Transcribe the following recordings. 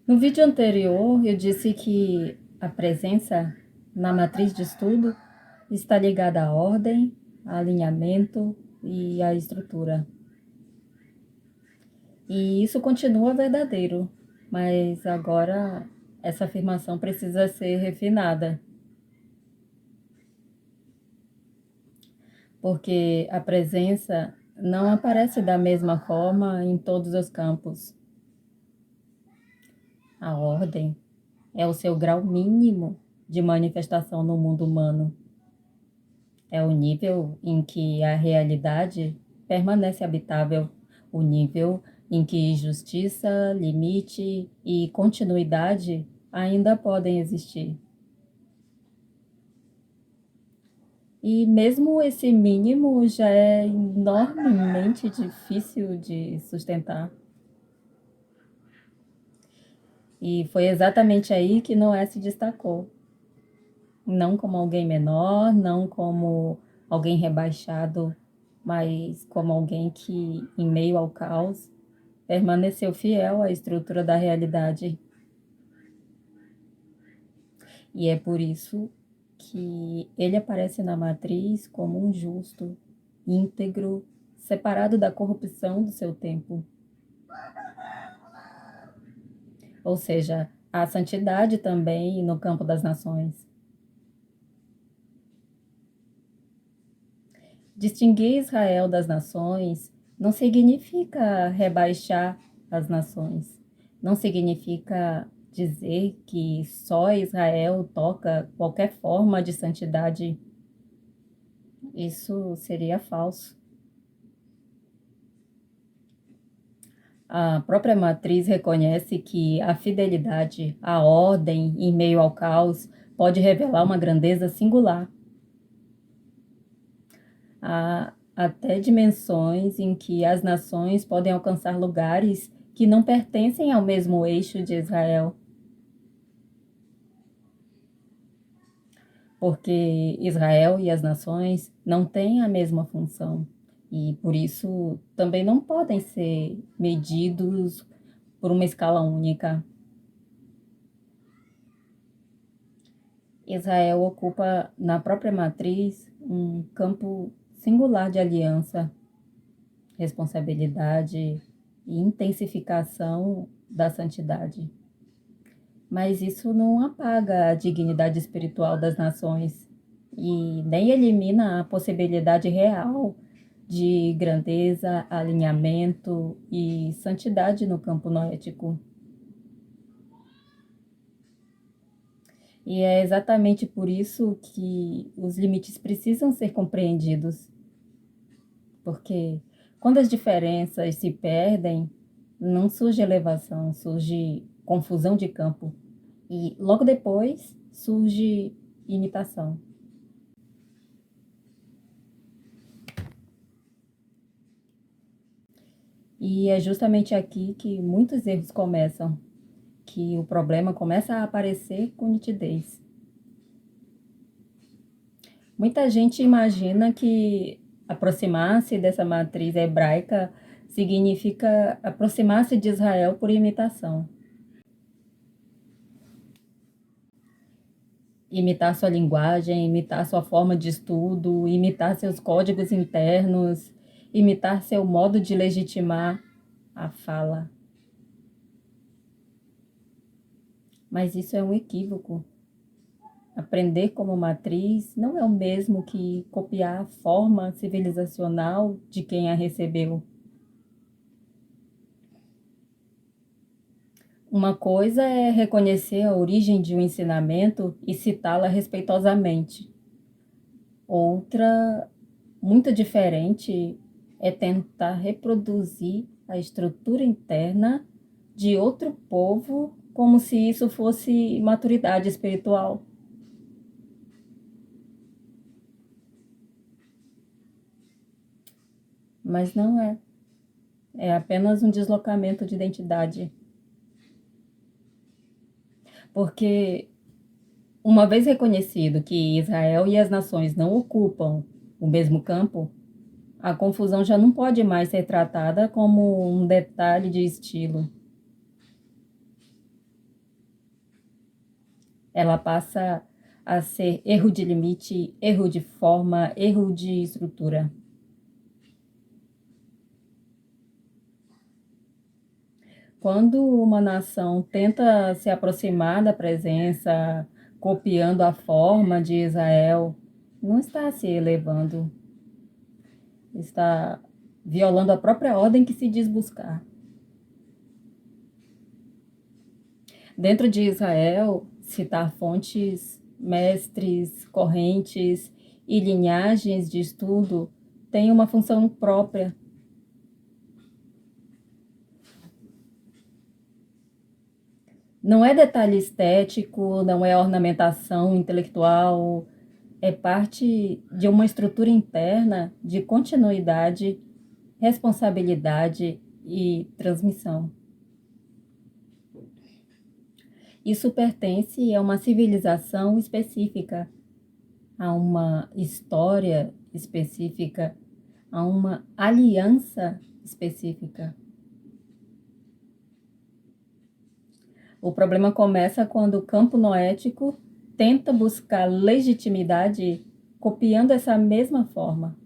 No vídeo anterior, eu disse que a presença na matriz de estudo está ligada à ordem, ao alinhamento e à estrutura. E isso continua verdadeiro, mas agora essa afirmação precisa ser refinada, porque a presença não aparece da mesma forma em todos os campos. A ordem é o seu grau mínimo de manifestação no mundo humano. É o nível em que a realidade permanece habitável, o nível em que justiça, limite e continuidade ainda podem existir. E mesmo esse mínimo já é enormemente difícil de sustentar. E foi exatamente aí que Noé se destacou. Não como alguém menor, não como alguém rebaixado, mas como alguém que, em meio ao caos, permaneceu fiel à estrutura da realidade. E é por isso que ele aparece na matriz como um justo, íntegro, separado da corrupção do seu tempo. Ou seja, a santidade também no campo das nações. Distinguir Israel das nações não significa rebaixar as nações. Não significa dizer que só Israel toca qualquer forma de santidade. Isso seria falso. A própria matriz reconhece que a fidelidade à ordem em meio ao caos pode revelar uma grandeza singular. Há até dimensões em que as nações podem alcançar lugares que não pertencem ao mesmo eixo de Israel, porque Israel e as nações não têm a mesma função e, por isso, também não podem ser medidos por uma escala única. Israel ocupa na própria matriz um campo singular de aliança, responsabilidade e intensificação da santidade. Mas isso não apaga a dignidade espiritual das nações e nem elimina a possibilidade real de grandeza, alinhamento e santidade no campo noético. E é exatamente por isso que os limites precisam ser compreendidos, porque quando as diferenças se perdem, não surge elevação, surge confusão de campo. E logo depois surge imitação. E é justamente aqui que muitos erros começam, que o problema começa a aparecer com nitidez. Muita gente imagina que aproximar-se dessa matriz hebraica significa aproximar-se de Israel por imitação. Imitar sua linguagem, imitar sua forma de estudo, imitar seus códigos internos, imitar seu modo de legitimar a fala. Mas isso é um equívoco. Aprender como matriz não é o mesmo que copiar a forma civilizacional de quem a recebeu. Uma coisa é reconhecer a origem de um ensinamento e citá-la respeitosamente. Outra, muito diferente, é tentar reproduzir a estrutura interna de outro povo como se isso fosse maturidade espiritual. Mas não é. É apenas um deslocamento de identidade. Porque, uma vez reconhecido que Israel e as nações não ocupam o mesmo campo, a confusão já não pode mais ser tratada como um detalhe de estilo. ela passa a ser erro de limite, erro de forma, erro de estrutura. Quando uma nação tenta se aproximar da presença, copiando a forma de Israel, não está se elevando, está violando a própria ordem que se diz buscar. Dentro de Israel, citar fontes, mestres, correntes e linhagens de estudo tem uma função própria. Não é detalhe estético, não é ornamentação intelectual, é parte de uma estrutura interna de continuidade, responsabilidade e transmissão. Isso pertence a uma civilização específica, a uma história específica, a uma aliança específica. O problema começa quando o campo noético tenta buscar legitimidade copiando essa mesma forma.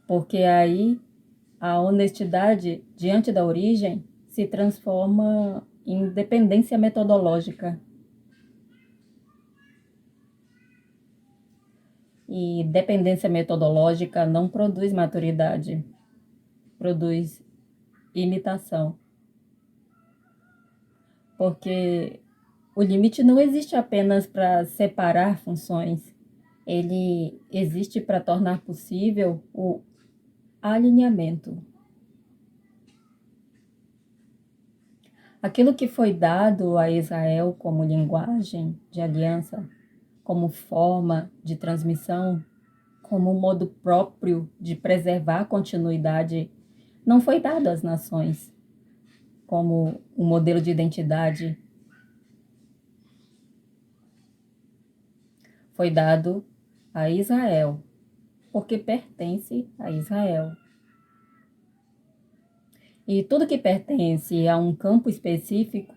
Porque aí a honestidade diante da origem se transforma em dependência metodológica. E dependência metodológica não produz maturidade, produz imitação. Porque o limite não existe apenas para separar funções, ele existe para tornar possível o alinhamento. Aquilo que foi dado a Israel como linguagem de aliança, como forma de transmissão, como modo próprio de preservar a continuidade, não foi dado às nações como um modelo de identidade. Foi dado a Israel, porque pertence a Israel. E tudo que pertence a um campo específico,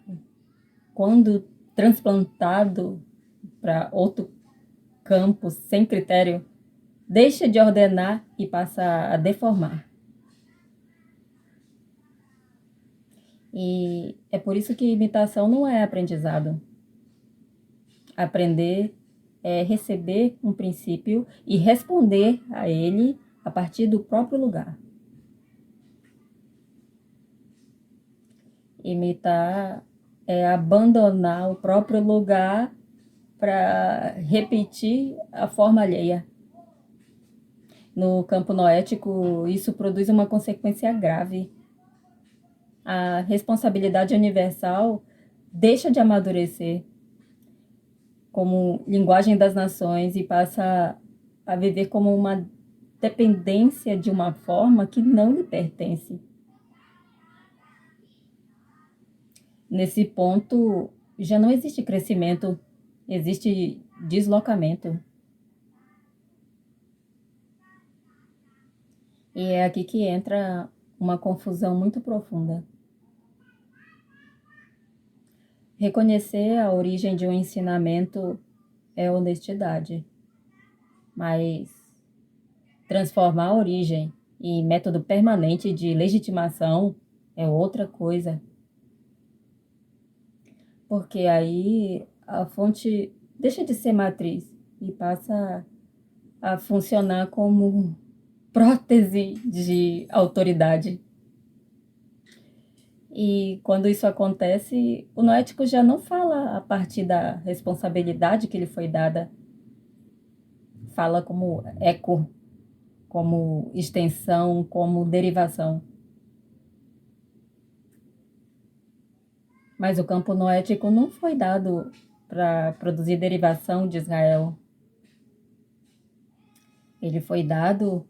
quando transplantado para outro campo sem critério, deixa de ordenar e passa a deformar. E é por isso que imitação não é aprendizado. Aprender é receber um princípio e responder a ele a partir do próprio lugar. Imitar é abandonar o próprio lugar para repetir a forma alheia. No campo noético, isso produz uma consequência grave. A responsabilidade universal deixa de amadurecer como linguagem das nações e passa a viver como uma dependência de uma forma que não lhe pertence. Nesse ponto, já não existe crescimento, existe deslocamento. E é aqui que entra uma confusão muito profunda. Reconhecer a origem de um ensinamento é honestidade, mas transformar a origem em método permanente de legitimação é outra coisa. Porque aí a fonte deixa de ser matriz e passa a funcionar como prótese de autoridade. E quando isso acontece, o noético já não fala a partir da responsabilidade que lhe foi dada, fala como eco, como extensão, como derivação. Mas o campo noético não foi dado para produzir derivação de Israel. Ele foi dado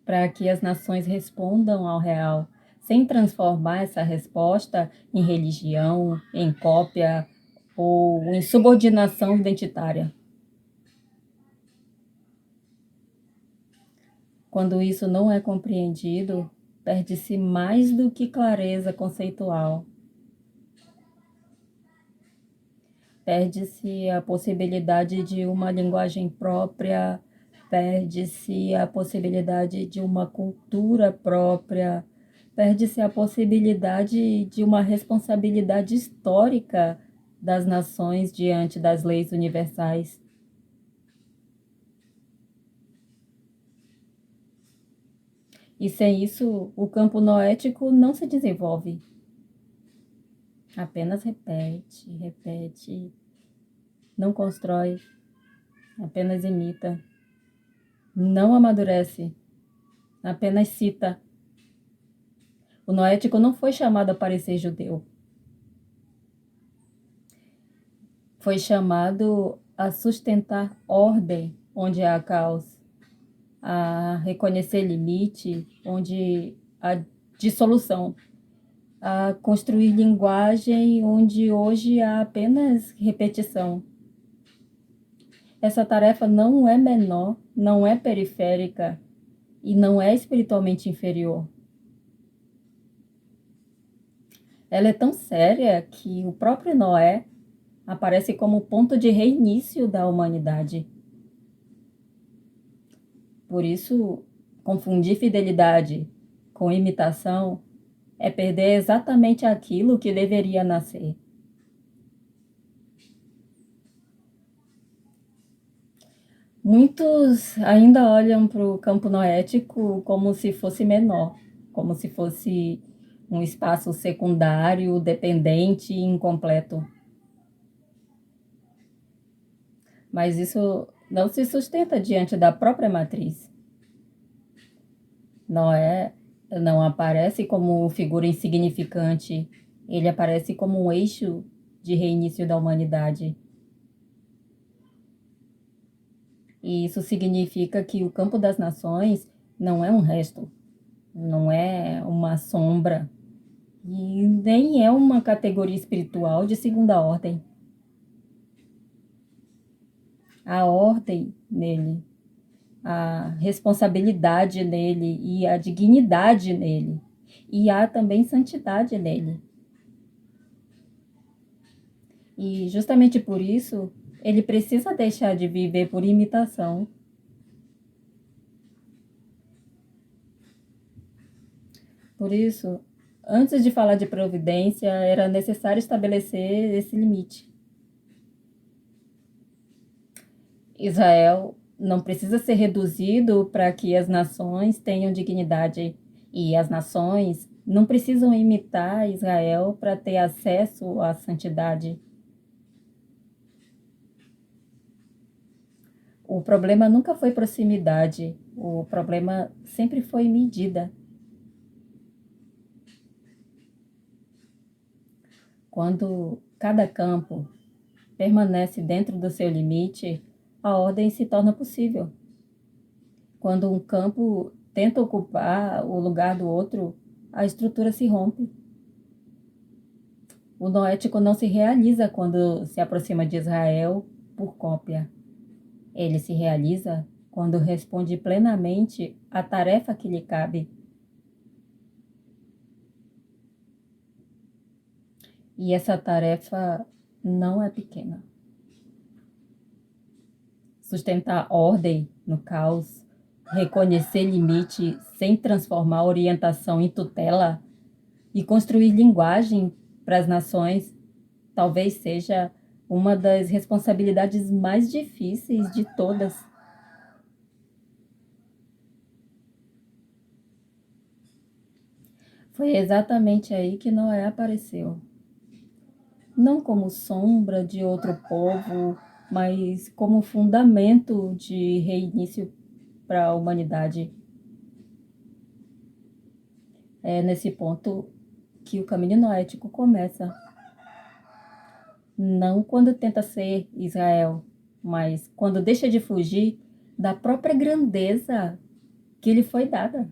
para que as nações respondam ao real, sem transformar essa resposta em religião, em cópia ou em subordinação identitária. Quando isso não é compreendido, perde-se mais do que clareza conceitual. perde-se a possibilidade de uma linguagem própria, perde-se a possibilidade de uma cultura própria, perde-se a possibilidade de uma responsabilidade histórica das nações diante das leis universais. E sem isso, o campo noético não se desenvolve. Apenas repete, repete, não constrói, apenas imita, não amadurece, apenas cita. O noético não foi chamado a parecer judeu, foi chamado a sustentar ordem onde há caos, a reconhecer limite onde há dissolução, a construir linguagem onde hoje há apenas repetição. Essa tarefa não é menor, não é periférica e não é espiritualmente inferior. Ela é tão séria que o próprio Noé aparece como ponto de reinício da humanidade. Por isso, confundir fidelidade com imitação é perder exatamente aquilo que deveria nascer. Muitos ainda olham para o campo noético como se fosse menor, como se fosse um espaço secundário, dependente e incompleto. Mas isso não se sustenta diante da própria matriz. Noé não aparece como figura insignificante, ele aparece como um eixo de reinício da humanidade. E isso significa que o campo das nações não é um resto, não é uma sombra, e nem é uma categoria espiritual de segunda ordem. A ordem nele, a responsabilidade nele e a dignidade nele. E há também santidade nele. E justamente por isso, ele precisa deixar de viver por imitação. Por isso, antes de falar de providência, era necessário estabelecer esse limite. Israel não precisa ser reduzido para que as nações tenham dignidade, e as nações não precisam imitar Israel para ter acesso à santidade. O problema nunca foi proximidade, o problema sempre foi medida. Quando cada campo permanece dentro do seu limite, a ordem se torna possível. Quando um campo tenta ocupar o lugar do outro, a estrutura se rompe. O noético não se realiza quando se aproxima de Israel por cópia. Ele se realiza quando responde plenamente à tarefa que lhe cabe. E essa tarefa não é pequena. Sustentar ordem no caos, reconhecer limite sem transformar orientação em tutela e construir linguagem para as nações talvez seja uma das responsabilidades mais difíceis de todas. Foi exatamente aí que Noé apareceu. Não como sombra de outro povo, mas como fundamento de reinício para a humanidade. É nesse ponto que o caminho noético começa. Não quando tenta ser Israel, mas quando deixa de fugir da própria grandeza que lhe foi dada.